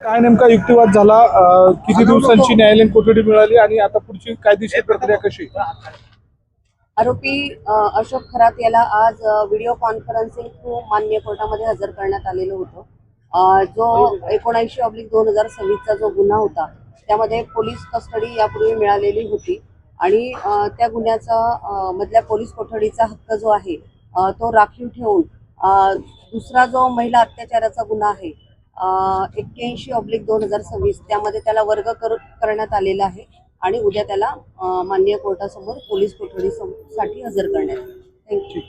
काय नेमका युक्तिवाद झाला, किती दिवसांची न्यायालयीन कोठडी मिळाली आणि आता पुढची कायदेशीर प्रक्रिया कशी? आरोपी अशोक खरात याला आज व्हिडिओ कॉन्फरन्सिंग थ्रू मान्य कोर्टामध्ये हजर करण्यात आलेलं होतं. जो 79/2026चा जो गुन्हा होता त्यामध्ये पोलीस कस्टडी यापूर्वी मिळालेली होती आणि त्या गुन्ह्याचा मधल्या पोलीस कोठडीचा हक्क जो आहे तो राखीव ठेवून दुसरा जो महिला अत्याचाराचा गुन्हा आहे 81/2026 त्यामध्ये त्याला वर्ग करण्यात आलेला आहे आणि उद्या त्याला माननीय कोर्टासमोर पोलीस कोठडीसाठी हजर करण्यात येईल. थँक्यू.